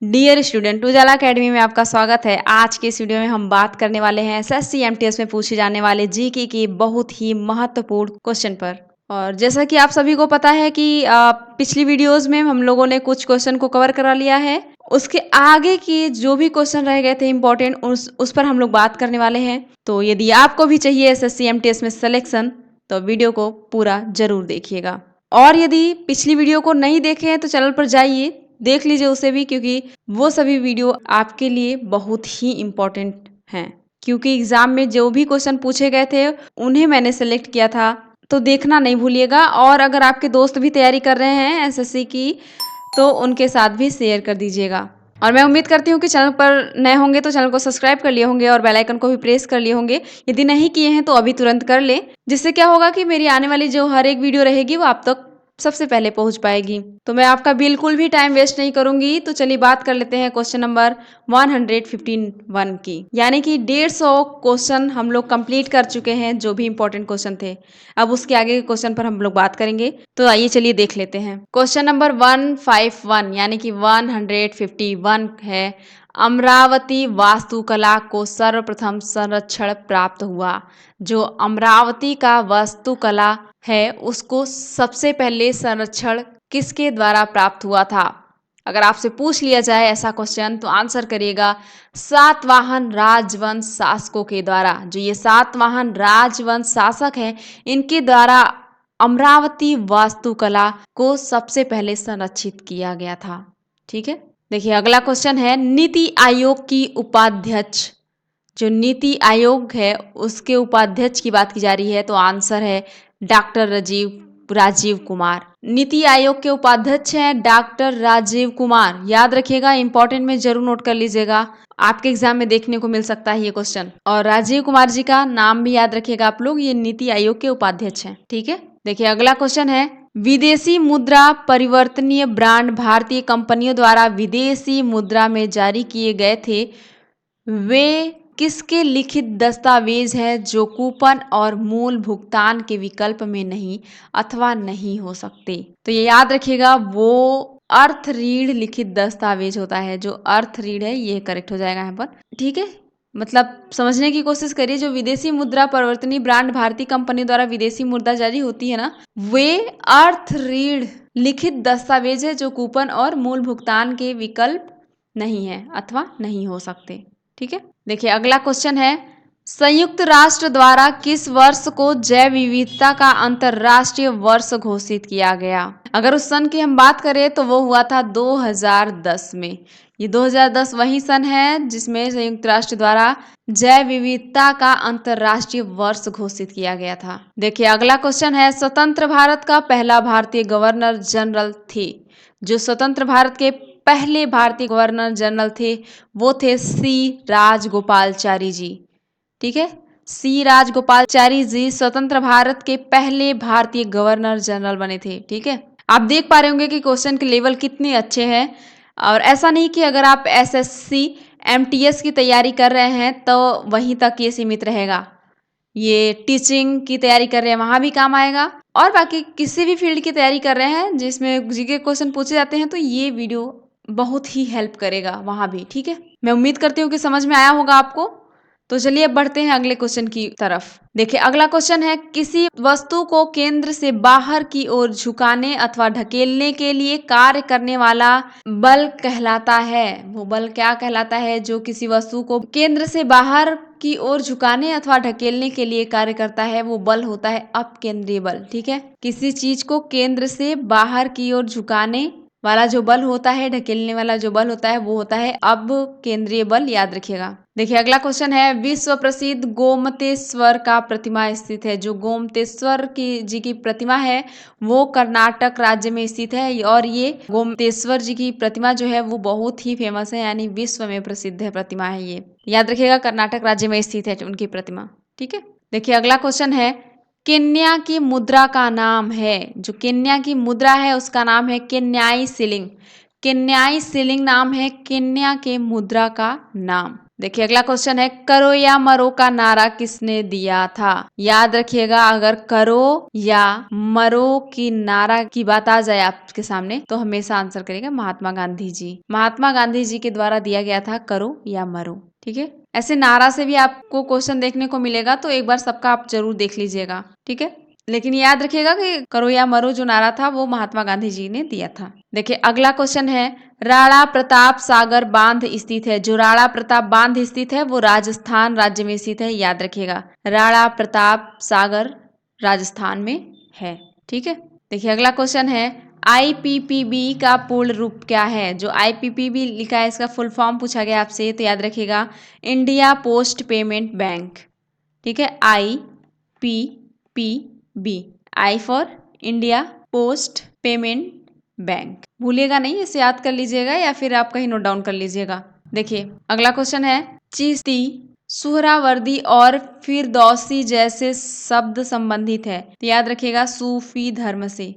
Dear student, उजाला academy में आपका स्वागत है। आज के इस वीडियो में हम बात करने वाले हैं एसएससी एमटीएस में पूछे जाने वाले जीके के बहुत ही महत्वपूर्ण क्वेश्चन पर। और जैसा कि आप सभी को पता है कि पिछली वीडियोस में हम लोगों ने कुछ क्वेश्चन को कवर करा लिया है। उसके आगे के जो भी क्वेश्चन रह गए थे इम्पोर्टेंट, उस पर हम लोग बात करने वाले हैं। तो यदि आपको भी चाहिए एसएससी एमटीएस में सिलेक्शन, तो वीडियो को पूरा जरूर देखिएगा। और यदि पिछली वीडियो को नहीं देखे हैं तो चैनल पर जाइए, देख लीजिए उसे भी, क्योंकि वो सभी वीडियो आपके लिए बहुत ही इम्पोर्टेंट हैं। क्योंकि एग्जाम में जो भी क्वेश्चन पूछे गए थे उन्हें मैंने सेलेक्ट किया था, तो देखना नहीं भूलिएगा। और अगर आपके दोस्त भी तैयारी कर रहे हैं एसएससी की, तो उनके साथ भी शेयर कर दीजिएगा। और मैं उम्मीद करती हूँ कि चैनल पर नए होंगे तो चैनल को सब्सक्राइब कर लिए होंगे और बेल आइकन को भी प्रेस कर लिए होंगे। यदि नहीं किए हैं तो अभी तुरंत कर लें, जिससे क्या होगा कि मेरी आने वाली जो हर एक वीडियो रहेगी वो आप तक सबसे पहले पहुंच पाएगी। तो मैं आपका बिल्कुल भी टाइम वेस्ट नहीं करूंगी। तो चलिए बात कर लेते हैं क्वेश्चन नंबर 151 की, यानी कि 150 क्वेश्चन हम लोग कंप्लीट कर चुके हैं, जो भी इंपॉर्टेंट क्वेश्चन थे। अब उसके आगे के क्वेश्चन पर हम लोग बात करेंगे। तो आइए चलिए देख लेते हैं। क्वेश्चन नंबर 151 यानी कि 151 है, अमरावती वास्तुकला को सर्वप्रथम संरक्षण प्राप्त हुआ। जो अमरावती का वास्तुकला है उसको सबसे पहले संरक्षण किसके द्वारा प्राप्त हुआ था? अगर आपसे पूछ लिया जाए ऐसा क्वेश्चन तो आंसर करिएगा सातवाहन राजवंश शासकों के द्वारा। जो ये सातवाहन राजवंश शासक हैं, इनके द्वारा अमरावती वास्तुकला को सबसे पहले संरक्षित किया गया था। ठीक है, देखिए अगला क्वेश्चन है, नीति आयोग की उपाध्यक्ष। जो नीति आयोग है उसके उपाध्यक्ष की बात की जा रही है, तो आंसर है डॉक्टर राजीव कुमार। नीति आयोग के उपाध्यक्ष हैं डॉक्टर राजीव कुमार। याद रखिएगा, इंपॉर्टेंट में जरूर नोट कर लीजिएगा, आपके एग्जाम में देखने को मिल सकता है ये क्वेश्चन। और राजीव कुमार जी का नाम भी याद रखिएगा आप लोग, ये नीति आयोग के उपाध्यक्ष हैं। ठीक है, देखिए अगला क्वेश्चन है, विदेशी मुद्रा परिवर्तनीय ब्रांड भारतीय कंपनियों द्वारा विदेशी मुद्रा में जारी किए गए थे, वे किसके लिखित दस्तावेज है जो कूपन और मूल भुगतान के विकल्प में नहीं अथवा नहीं हो सकते? तो ये याद रखिएगा, वो अर्थ रीढ़ लिखित दस्तावेज होता है। जो अर्थ रीढ़ है ये करेक्ट हो जाएगा यहाँ पर। ठीक है, मतलब समझने की कोशिश करिए। जो विदेशी मुद्रा परिवर्तनीय ब्रांड भारतीय कंपनी द्वारा विदेशी मुद्रा जारी होती है ना, वे अर्थ रीढ़ लिखित दस्तावेज है जो कूपन और मूल भुगतान के विकल्प नहीं है अथवा नहीं हो सकते। ठीक है, देखिए अगला क्वेश्चन है, संयुक्त राष्ट्र द्वारा किस वर्ष को जैव विविधता का अंतरराष्ट्रीय वर्ष घोषित किया गया? अगर उस सन की हम बात करें तो वो हुआ था 2010 में। ये 2010 वही सन है जिसमें संयुक्त राष्ट्र द्वारा जैव विविधता का अंतरराष्ट्रीय वर्ष घोषित किया गया था। देखिए अगला क्वेश्चन है, स्वतंत्र भारत का पहला भारतीय गवर्नर जनरल थे। जो स्वतंत्र भारत के पहले भारतीय गवर्नर जनरल थे वो थे सी राजगोपालचारी जी। ठीक है, सी राजगोपालचारी जी स्वतंत्र भारत के पहले भारतीय गवर्नर जनरल बने थे। ठीक है, आप देख पा रहे होंगे कि क्वेश्चन के लेवल कितने अच्छे हैं। और ऐसा नहीं कि अगर आप एसएससी एमटीएस की तैयारी कर रहे हैं तो वहीं तक ये सीमित रहेगा। ये टीचिंग की तैयारी कर रहे हैं वहाँ भी काम आएगा, और बाकी किसी भी फील्ड की तैयारी कर रहे हैं जिसमें जीके क्वेश्चन पूछे जाते हैं तो ये वीडियो बहुत ही हेल्प करेगा वहाँ भी। ठीक है, मैं उम्मीद करती हूँ कि समझ में आया होगा आपको। तो चलिए अब बढ़ते हैं अगले क्वेश्चन की तरफ। देखिए अगला क्वेश्चन है, किसी वस्तु को केंद्र से बाहर की ओर झुकाने अथवा ढकेलने के लिए कार्य करने वाला बल कहलाता है। वो बल क्या कहलाता है जो किसी वस्तु को केंद्र से बाहर की ओर झुकाने अथवा ढकेलने के लिए कार्य करता है? वो बल होता है अपकेंद्रीय बल। ठीक है, किसी चीज को केंद्र से बाहर की ओर झुकाने वाला जो बल होता है, ढकेलने वाला जो बल होता है, वो होता है अब केंद्रीय बल। याद रखिएगा। देखिए अगला क्वेश्चन है, विश्व प्रसिद्ध गोमतेश्वर का प्रतिमा स्थित है। जो गोमतेश्वर की जी की प्रतिमा है वो कर्नाटक राज्य में स्थित है। और ये गोमतेश्वर जी की प्रतिमा जो है वो बहुत ही फेमस है, यानी विश्व में प्रसिद्ध है प्रतिमा है ये। याद रखिएगा, कर्नाटक राज्य में स्थित है उनकी प्रतिमा। ठीक है, देखिए अगला क्वेश्चन है, केन्या की मुद्रा का नाम है। जो केन्या की मुद्रा है उसका नाम है केन्याई शिलिंग। केन्याई शिलिंग नाम है केन्या के मुद्रा का नाम। देखिए अगला क्वेश्चन है, करो या मरो का नारा किसने दिया था? याद रखिएगा, अगर करो या मरो की नारा की बात आ जाए आपके सामने तो हमेशा आंसर करेगा महात्मा गांधी जी। महात्मा गांधी जी के द्वारा दिया गया था करो या मरो। ठीक है, ऐसे नारा से भी आपको क्वेश्चन देखने को मिलेगा, तो एक बार सबका आप जरूर देख लीजिएगा। ठीक है, लेकिन याद रखिएगा कि करो या मरो जो नारा था वो महात्मा गांधी जी ने दिया था। देखिए अगला क्वेश्चन है, राणा प्रताप सागर बांध स्थित है। जो राणा प्रताप बांध स्थित है वो राजस्थान राज्य में स्थित है, याद रखिएगा। राणा प्रताप सागर राजस्थान में है। ठीक है, देखिए अगला क्वेश्चन है, आईपीपीबी का पूर्ण रूप क्या है? जो आईपीपीबी लिखा है इसका फुल फॉर्म पूछा गया आपसे, तो याद रखिएगा इंडिया पोस्ट पेमेंट बैंक। ठीक है, IPPB, I for India post payment bank. भूलिएगा नहीं, इसे याद कर लीजिएगा या फिर आप कहीं नोट डाउन कर लीजिएगा। देखिए अगला क्वेश्चन है, चिश्ती, सुहरावर्दी और फिरदौसी जैसे शब्द संबंधित है, तो याद रखिएगा सूफी धर्म से।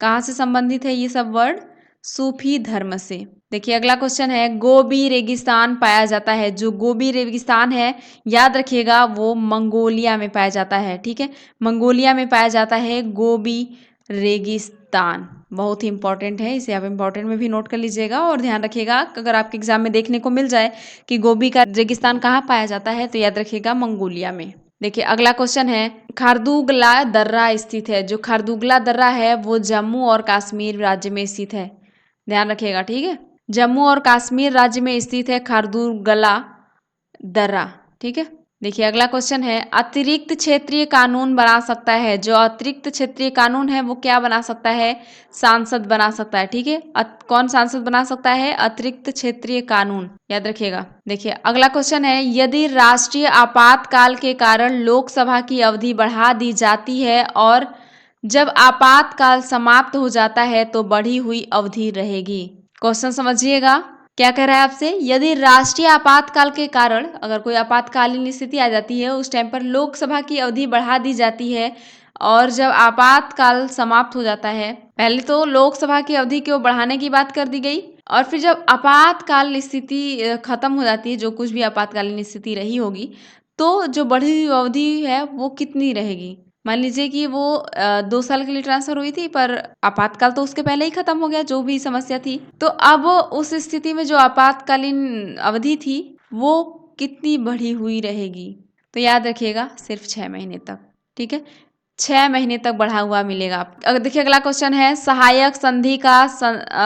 कहाँ से संबंधित है ये सब वर्ड? सूफी धर्म से। देखिए अगला क्वेश्चन है, गोबी रेगिस्तान पाया जाता है। जो गोबी रेगिस्तान है याद रखिएगा वो मंगोलिया में पाया जाता है। ठीक है, मंगोलिया में पाया जाता है गोबी रेगिस्तान। बहुत ही इंपॉर्टेंट है, इसे आप इंपॉर्टेंट में भी नोट कर लीजिएगा और ध्यान रखिएगा अगर आपके एग्जाम में देखने को मिल जाए कि गोबी का रेगिस्तान कहाँ पाया जाता है तो याद रखिएगा मंगोलिया में। देखिए अगला क्वेश्चन है, खारदुगला दर्रा स्थित है। जो खारदुगला दर्रा है वो जम्मू और कश्मीर राज्य में स्थित है, ध्यान रखिएगा। ठीक है, जम्मू और कश्मीर राज्य में स्थित है खारदुगला दर्रा। ठीक है, देखिए अगला क्वेश्चन है, अतिरिक्त क्षेत्रीय कानून बना सकता है। जो अतिरिक्त क्षेत्रीय कानून है वो क्या बना सकता है? सांसद बना सकता है। ठीक है, कौन सांसद बना सकता है? अतिरिक्त क्षेत्रीय कानून, याद रखिएगा। देखिए अगला क्वेश्चन है, यदि राष्ट्रीय आपातकाल के कारण लोकसभा की अवधि बढ़ा दी जाती है और जब आपातकाल समाप्त हो जाता है तो बढ़ी हुई अवधि रहेगी। क्वेश्चन समझिएगा, क्या कह रहा है आपसे? यदि राष्ट्रीय आपातकाल के कारण अगर कोई आपातकालीन स्थिति आ जाती है उस टाइम पर लोकसभा की अवधि बढ़ा दी जाती है और जब आपातकाल समाप्त हो जाता है, पहले तो लोकसभा की अवधि को बढ़ाने की बात कर दी गई और फिर जब आपातकाल स्थिति खत्म हो जाती है, जो कुछ भी आपातकालीन स्थिति रही होगी, तो जो बढ़ी हुई अवधि है वो कितनी रहेगी? मान लीजिए कि वो 2 साल के लिए ट्रांसफर हुई थी पर आपातकाल तो उसके पहले ही खत्म हो गया, जो भी समस्या थी। तो अब उस स्थिति में जो आपातकालीन अवधि थी वो कितनी बढ़ी हुई रहेगी? तो याद रखिएगा सिर्फ 6 महीने तक। ठीक है, 6 महीने तक बढ़ा हुआ मिलेगा। अगर देखिए अगला क्वेश्चन है, सहायक संधि का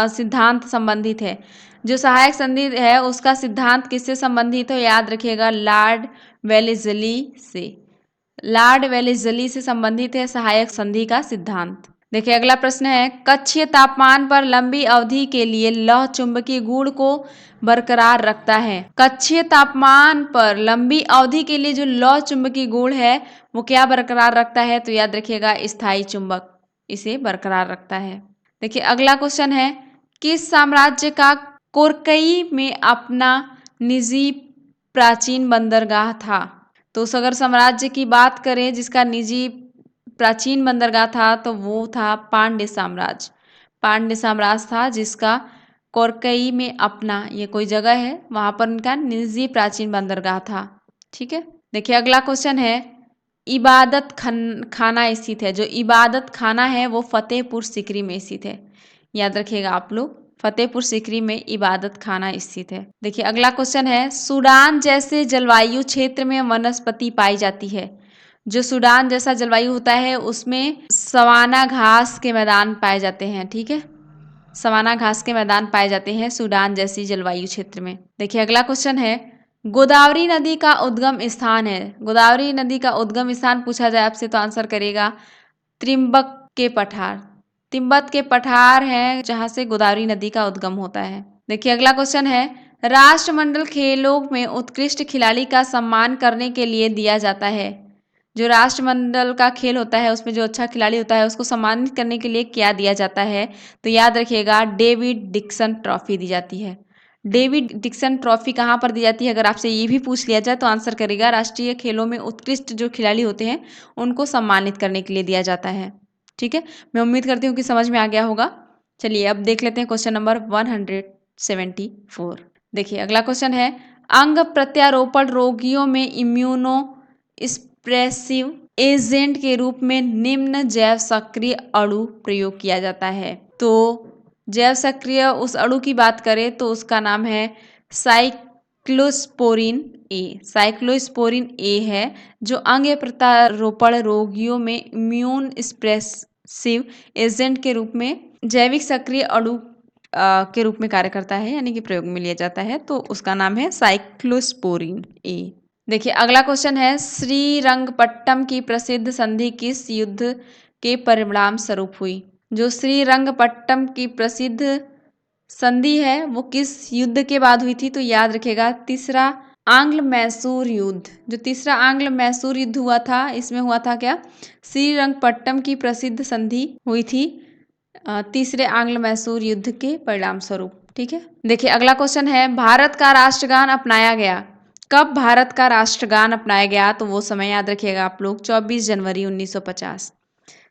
सिद्धांत संबंधित है। जो सहायक संधि है उसका सिद्धांत किससे संबंधित है? याद रखिएगा लॉर्ड वेलेस्ली से। लॉर्ड वेलेस्ली से संबंधित है सहायक संधि का सिद्धांत। देखिए अगला प्रश्न है, कक्षीय तापमान पर लंबी अवधि के लिए लौह चुंबकीय गुण को बरकरार रखता है। कक्षीय तापमान पर लंबी अवधि के लिए जो लौह चुंबकीय गुण है वो क्या बरकरार रखता है? तो याद रखिएगा स्थायी चुंबक इसे बरकरार रखता है। देखिए अगला क्वेश्चन है, किस साम्राज्य का कोरकई में अपना निजी प्राचीन बंदरगाह था? तो उस अगर साम्राज्य की बात करें जिसका निजी प्राचीन बंदरगाह था तो वो था पांड्य साम्राज्य। पांड्य साम्राज्य था जिसका कोरकई में अपना, ये कोई जगह है, वहां पर उनका निजी प्राचीन बंदरगाह था। ठीक है, देखिए अगला क्वेश्चन है, इबादत खाना स्थित है। जो इबादत खाना है वो फतेहपुर सीकरी में स्थित है, याद रखिएगा आप लोग, फतेहपुर सीकरी में इबादत खाना स्थित है। देखिए अगला क्वेश्चन है, सूडान जैसे जलवायु क्षेत्र में वनस्पति पाई जाती है। जो सूडान जैसा जलवायु होता है उसमें सवाना घास के मैदान पाए जाते हैं। ठीक है, सवाना घास के मैदान पाए जाते हैं सूडान जैसी जलवायु क्षेत्र में। देखिए अगला क्वेश्चन है, गोदावरी नदी का उद्गम स्थान है। गोदावरी नदी का उद्गम स्थान पूछा जाए आपसे तो आंसर करेगा त्रिम्बक के पठार। तिब्बत के पठार है जहां से गोदावरी नदी का उद्गम होता है। देखिए अगला क्वेश्चन है, राष्ट्रमंडल खेलों में उत्कृष्ट खिलाड़ी का सम्मान करने के लिए दिया जाता है। जो राष्ट्रमंडल का खेल होता है उसमें जो अच्छा खिलाड़ी होता है उसको सम्मानित करने के लिए क्या दिया जाता है? तो याद रखिएगा डेविड डिक्सन ट्रॉफी दी जाती है। डेविड डिक्सन ट्रॉफी कहाँ पर दी जाती है? अगर आपसे ये भी पूछ लिया जाए तो आंसर करेगा राष्ट्रीय खेलों में उत्कृष्ट जो खिलाड़ी होते हैं उनको सम्मानित करने के लिए दिया जाता है। ठीक है, मैं उम्मीद करती हूँ कि समझ में आ गया होगा। चलिए अब देख लेते हैं क्वेश्चन नंबर 174। देखिए अगला क्वेश्चन है, अंग प्रत्यारोपण रोगियों में इम्यूनो एक्सप्रेसिव एजेंट के रूप में निम्न जैव सक्रिय अणु प्रयोग किया जाता है। तो जैव सक्रिय उस अणु की बात करें तो उसका नाम है साइक्लोस्पोरिन ए। साइक्लोस्पोरिन ए है जो अंग प्रत्यारोपण रोगियों में इम्यून एक्सप्रेसिव एजेंट के रूप में जैविक सक्रिय अणु के रूप में कार्य करता है, यानी कि प्रयोग में लिया जाता है। तो उसका नाम है साइक्लोस्पोरिन ए। देखिए अगला क्वेश्चन है, श्रीरंगपट्टम की प्रसिद्ध संधि किस युद्ध के परिणाम स्वरूप हुई? जो श्रीरंगपट्टम की प्रसिद्ध संधि है वो किस युद्ध के बाद हुई थी? तो याद रखिएगा तीसरा आंग्ल मैसूर युद्ध। जो तीसरा आंग्ल मैसूर युद्ध हुआ था, इसमें हुआ था क्या? श्रीरंगपट्टम की प्रसिद्ध संधि हुई थी तीसरे आंग्ल मैसूर युद्ध के परिणाम स्वरूप। ठीक है, देखिए अगला क्वेश्चन है, भारत का राष्ट्रगान अपनाया गया कब? भारत का राष्ट्रगान अपनाया गया तो वो समय याद रखिएगा आप लोग 24 जनवरी 1950।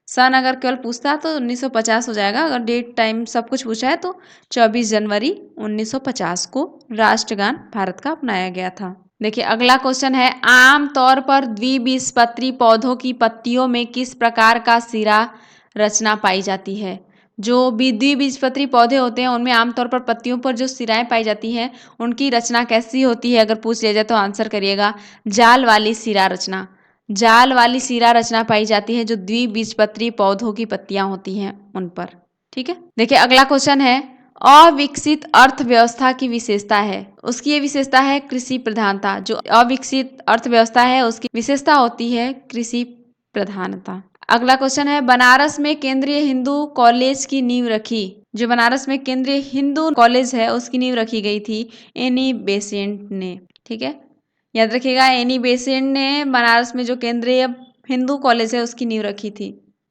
सन अगर केवल पूछता तो 1950 हो जाएगा, अगर डेट टाइम सब कुछ पूछा है तो 24 जनवरी 1950 को राष्ट्रगान भारत का अपनाया गया था। देखिए अगला क्वेश्चन है, आम तौर पर द्विबीजपत्री पौधों की पत्तियों में किस प्रकार का सिरा रचना पाई जाती है? जो द्विबीजपत्री पौधे होते हैं उनमें आमतौर पर पत्तियों पर जो सिराएं पाई जाती हैं उनकी रचना कैसी होती है? अगर पूछ लिया जाए तो आंसर करिएगा जाल वाली सिरा रचना। जाल वाली सिरा रचना पाई जाती है जो द्विबीजपत्री पौधों की पत्तियां होती हैं उन पर। ठीक है, देखिए अगला क्वेश्चन है, अविकसित अर्थव्यवस्था की विशेषता है। उसकी ये विशेषता है कृषि प्रधानता। जो अविकसित अर्थव्यवस्था है उसकी विशेषता होती है कृषि प्रधानता। अगला क्वेश्चन है, बनारस में केंद्रीय हिंदू कॉलेज की नींव रखी। जो बनारस में केंद्रीय हिंदू कॉलेज है उसकी नींव रखी गई थी एनी बेसेंट ने। ठीक है, याद रखिएगा एनी बेसेंट ने बनारस में जो केंद्रीय हिंदू कॉलेज है उसकी नींव रखी थी।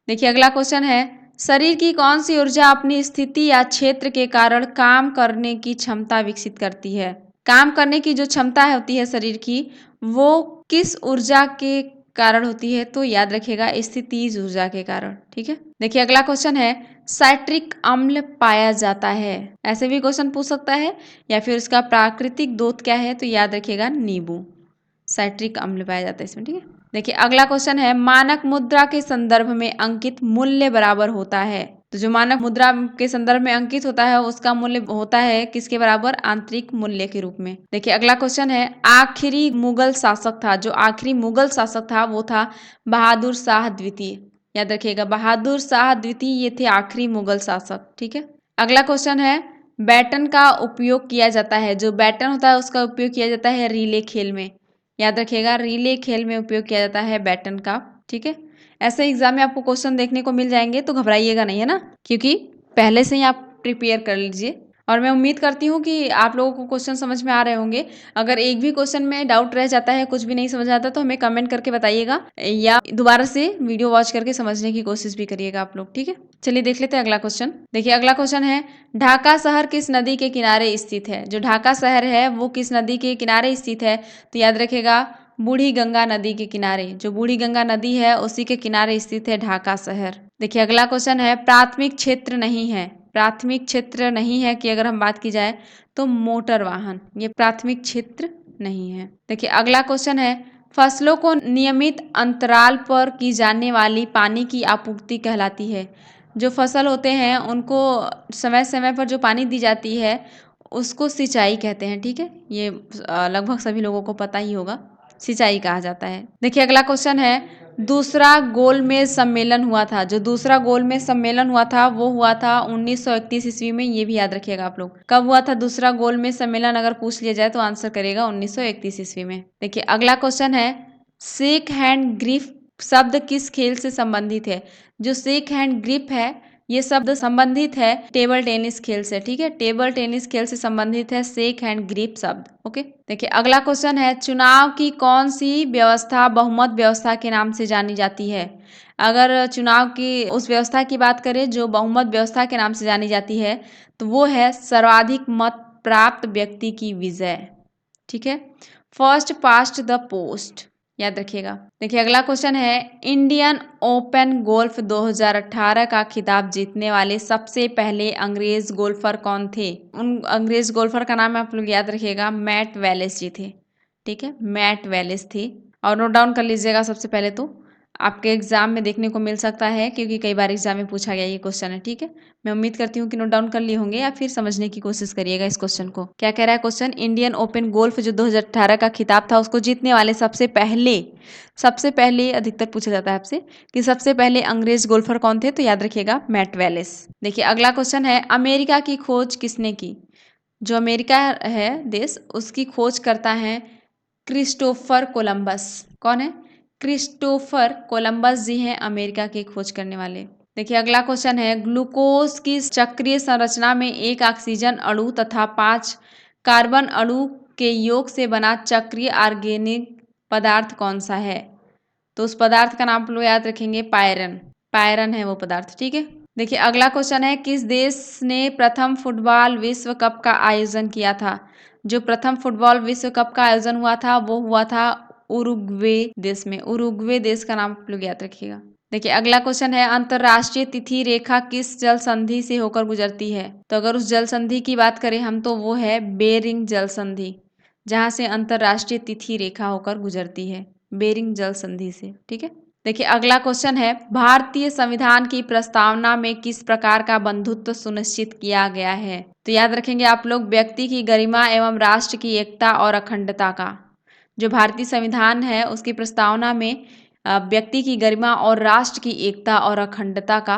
देखिए अगला क्वेश्चन है, शरीर की कौन सी ऊर्जा अपनी स्थिति या क्षेत्र के कारण काम करने की क्षमता विकसित करती है? काम करने की जो क्षमता होती है शरीर की वो किस ऊर्जा के कारण होती है? तो याद रखिएगा स्थितिज ऊर्जा के कारण। ठीक है, देखिए अगला क्वेश्चन है, साइट्रिक अम्ल पाया जाता है। ऐसे भी क्वेश्चन पूछ सकता है, या फिर उसका प्राकृतिक दूत क्या है? तो याद रखिएगा नींबू। साइट्रिक अम्ल पाया जाता है इसमें। ठीक है, देखिए अगला क्वेश्चन है, मानक मुद्रा के संदर्भ में अंकित मूल्य बराबर होता है। तो जो मानक मुद्रा के संदर्भ में अंकित होता है उसका मूल्य होता है किसके बराबर? आंतरिक मूल्य के रूप में। देखिए अगला क्वेश्चन है, आखिरी मुगल शासक था। जो आखिरी मुगल शासक था वो था बहादुर शाह द्वितीय। याद रखिएगा बहादुर शाह द्वितीय ये थे आखिरी मुगल शासक। ठीक है, अगला क्वेश्चन है, बैटन का उपयोग किया जाता है। जो बैटन होता है उसका उपयोग किया जाता है रिले खेल में। याद रखिएगा रिले खेल में उपयोग किया जाता है बैटन का। ठीक है, ऐसे एग्जाम में आपको क्वेश्चन देखने को मिल जाएंगे तो घबराइएगा नहीं, है ना, क्योंकि पहले से ही आप प्रिपेयर कर लीजिए। और मैं उम्मीद करती हूँ कि आप लोगों को क्वेश्चन समझ में आ रहे होंगे। अगर एक भी क्वेश्चन में डाउट रह जाता है, कुछ भी नहीं समझ आता तो हमें कमेंट करके बताइएगा, या दोबारा से वीडियो वॉच करके समझने की कोशिश भी करिएगा आप लोग। ठीक है, चलिए देख लेते हैं अगला क्वेश्चन। देखिए अगला क्वेश्चन है, ढाका शहर किस नदी के किनारे स्थित है? जो ढाका शहर है वो किस नदी के किनारे स्थित है? तो याद रखिएगा बूढ़ी गंगा नदी के किनारे। जो बूढ़ी गंगा नदी है उसी के किनारे स्थित है ढाका शहर। देखिए अगला क्वेश्चन है, प्राथमिक क्षेत्र नहीं है। प्राथमिक क्षेत्र नहीं है कि अगर हम बात की जाए तो मोटर वाहन, ये प्राथमिक क्षेत्र नहीं है। देखिए अगला क्वेश्चन है, फसलों को नियमित अंतराल पर की जाने वाली पानी की आपूर्ति कहलाती है। जो फसल होते हैं उनको समय समय पर जो पानी दी जाती है उसको सिंचाई कहते हैं। ठीक है, ये लगभग सभी लोगों को पता ही होगा, सिंचाई कहा जाता है। देखिए अगला क्वेश्चन है, दूसरा गोलमेज सम्मेलन हुआ था। जो दूसरा गोलमेज सम्मेलन हुआ था वो हुआ था 1931 ईस्वी में। ये भी याद रखिएगा आप लोग, कब हुआ था दूसरा गोलमेज सम्मेलन? अगर पूछ लिया जाए तो आंसर करेगा 1931 ईस्वी में। देखिए अगला क्वेश्चन है, शेक हैंड ग्रिप शब्द किस खेल से संबंधित है? जो शेक हैंड ग्रिप है ये शब्द संबंधित है टेबल टेनिस खेल से। ठीक है, टेबल टेनिस खेल से संबंधित है शेक हैंड ग्रिप शब्द। ओके, देखिए अगला क्वेश्चन है, चुनाव की कौन सी व्यवस्था बहुमत व्यवस्था के नाम से जानी जाती है? अगर चुनाव की उस व्यवस्था की बात करें जो बहुमत व्यवस्था के नाम से जानी जाती है तो वो है सर्वाधिक मत प्राप्त व्यक्ति की विजय। ठीक है, फर्स्ट पास्ट द पोस्ट। याद रखिएगा। देखिए अगला क्वेश्चन है, इंडियन ओपन गोल्फ 2018 का खिताब जीतने वाले सबसे पहले अंग्रेज गोल्फर कौन थे? उन अंग्रेज गोल्फर का नाम आप लोग याद रखिएगा, मैट वेलेस जी थे। ठीक है, मैट वेलेस थे। और नोट डाउन कर लीजिएगा सबसे पहले तो, आपके एग्जाम में देखने को मिल सकता है क्योंकि कई बार एग्जाम में पूछा गया ये क्वेश्चन है। ठीक है, मैं उम्मीद करती हूँ कि नोट डाउन कर लिए होंगे या फिर समझने की कोशिश करिएगा इस क्वेश्चन को। क्या कह रहा है क्वेश्चन, इंडियन ओपन गोल्फ जो 2018 का खिताब था उसको जीतने वाले सबसे पहले अधिकतर पूछा जाता है आपसे कि सबसे पहले अंग्रेज गोल्फर कौन थे, तो याद रखिएगा मैट वेलेस। देखिए अगला क्वेश्चन है, अमेरिका की खोज किसने की? जो अमेरिका है देश, उसकी खोज करता है क्रिस्टोफर कोलंबस। कौन है? क्रिस्टोफर कोलंबस जी हैं अमेरिका के खोज करने वाले। देखिए अगला क्वेश्चन है, ग्लूकोज की चक्रीय संरचना में एक ऑक्सीजन अणु तथा 5 कार्बन अणु के योग से बना चक्रीय ऑर्गेनिक पदार्थ कौन सा है? तो उस पदार्थ का नाम आप लोग याद रखेंगे, पायरन। पायरन है वो पदार्थ। ठीक है, देखिए अगला क्वेश्चन है, किस देश ने प्रथम फुटबॉल विश्व कप का आयोजन किया था? जो प्रथम फुटबॉल विश्व कप का आयोजन हुआ था वो हुआ था उरुग्वे देश में। उरुग्वे देश का नाम आप लोग याद रखिएगा। देखिए अगला क्वेश्चन है, अंतरराष्ट्रीय तिथि रेखा किस जल संधि से होकर गुजरती है? तो अगर उस जल संधि की बात करें हम तो वो है बेरिंग जल संधि, जहां से अंतरराष्ट्रीय तिथि रेखा होकर गुजरती है, बेरिंग जल संधि से। ठीक है, देखिए अगला क्वेश्चन है, भारतीय संविधान की प्रस्तावना में किस प्रकार का बंधुत्व सुनिश्चित किया गया है? तो याद रखेंगे आप लोग, व्यक्ति की गरिमा एवं राष्ट्र की एकता और अखंडता का। जो भारतीय संविधान है उसकी प्रस्तावना में व्यक्ति की गरिमा और राष्ट्र की एकता और अखंडता का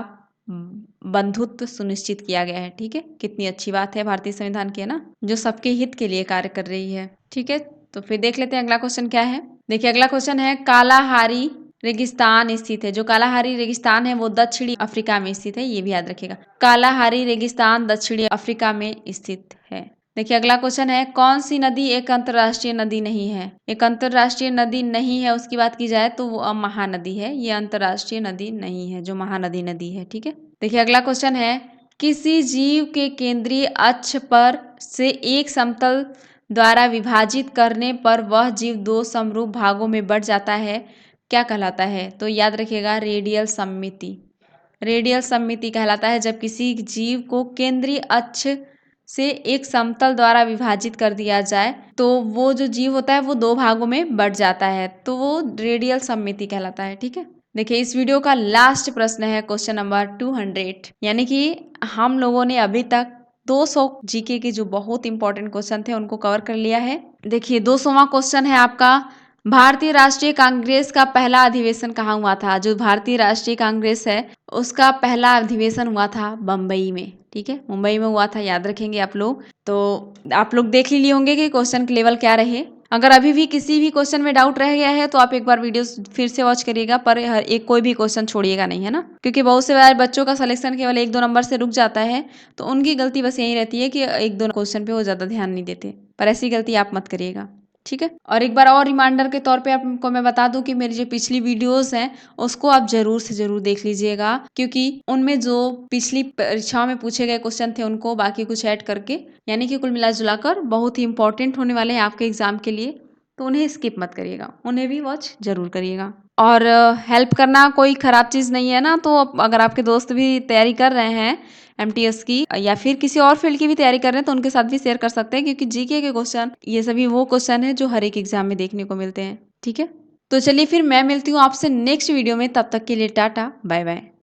बंधुत्व सुनिश्चित किया गया है। ठीक है, कितनी अच्छी बात है भारतीय संविधान की, है ना, जो सबके हित के लिए कार्य कर रही है। ठीक है, तो फिर देख लेते हैं अगला क्वेश्चन क्या है। देखिए अगला क्वेश्चन है, कालाहारी रेगिस्तान स्थित है। जो कालाहारी रेगिस्तान है वो दक्षिणी अफ्रीका में स्थित है, ये भी याद रखिएगा। कालाहारी रेगिस्तान दक्षिणी अफ्रीका में स्थित है। देखिए अगला क्वेश्चन है, कौन सी नदी एक अंतर्राष्ट्रीय नदी नहीं है? एक अंतर्राष्ट्रीय नदी नहीं है उसकी बात की जाए तो वो महानदी है, ये अंतर्राष्ट्रीय नदी नहीं है जो महानदी नदी है। ठीक है, देखिए अगला क्वेश्चन है, किसी जीव के केंद्रीय अक्ष पर से एक समतल द्वारा विभाजित करने पर वह जीव 2 समरूप भागों में बढ़ जाता है, क्या कहलाता है? तो याद रखिएगा, रेडियल सममिति। रेडियल सममिति कहलाता है जब किसी जीव को केंद्रीय अक्ष से एक समतल द्वारा विभाजित कर दिया जाए तो वो जो जीव होता है वो 2 भागों में बढ़ जाता है, तो वो रेडियल सममिति कहलाता है। ठीक है, देखिए इस वीडियो का लास्ट प्रश्न है क्वेश्चन नंबर 200, यानी कि हम लोगों ने अभी तक 200 जीके के जो बहुत इंपॉर्टेंट क्वेश्चन थे उनको कवर कर लिया है। देखिए 200वां क्वेश्चन है आपका, भारतीय राष्ट्रीय कांग्रेस का पहला अधिवेशन कहाँ हुआ था? जो भारतीय राष्ट्रीय कांग्रेस है उसका पहला अधिवेशन हुआ था बम्बई में। ठीक है, मुंबई में हुआ था, याद रखेंगे आप लोग। तो आप लोग देख ही लिए होंगे कि क्वेश्चन के लेवल क्या रहे। अगर अभी भी किसी भी क्वेश्चन में डाउट रह गया है तो आप एक बार वीडियो फिर से वॉच करिएगा, पर हर एक कोई भी क्वेश्चन छोड़िएगा नहीं, है ना, क्योंकि बहुत से बार बच्चों का सिलेक्शन केवल 1-2 नंबर से रुक जाता है, तो उनकी गलती बस यही रहती है कि 1-2 क्वेश्चन पे वो ज़्यादा ध्यान नहीं देते, पर ऐसी गलती आप मत करिएगा। ठीक है, और एक बार और रिमाइंडर के तौर पे आपको मैं बता दूं कि मेरी जो पिछली वीडियोस हैं उसको आप जरूर से जरूर देख लीजिएगा, क्योंकि उनमें जो पिछली परीक्षाओं में पूछे गए क्वेश्चन थे उनको बाकी कुछ ऐड करके, यानी कि कुल मिला जुलाकर बहुत ही इंपॉर्टेंट होने वाले हैं आपके एग्जाम के लिए, तो उन्हें स्किप मत करिएगा, उन्हें भी वॉच जरूर करिएगा। और हेल्प करना कोई ख़राब चीज़ नहीं है ना, तो अगर आपके दोस्त भी तैयारी कर रहे हैं एमटीएस की या फिर किसी और फील्ड की भी तैयारी कर रहे हैं तो उनके साथ भी शेयर कर सकते हैं, क्योंकि जीके के क्वेश्चन ये सभी वो क्वेश्चन है जो हर एक एग्जाम में देखने को मिलते हैं। ठीक है, तो चलिए फिर मैं मिलती हूँ आपसे नेक्स्ट वीडियो में, तब तक के लिए टाटा बाय बाय।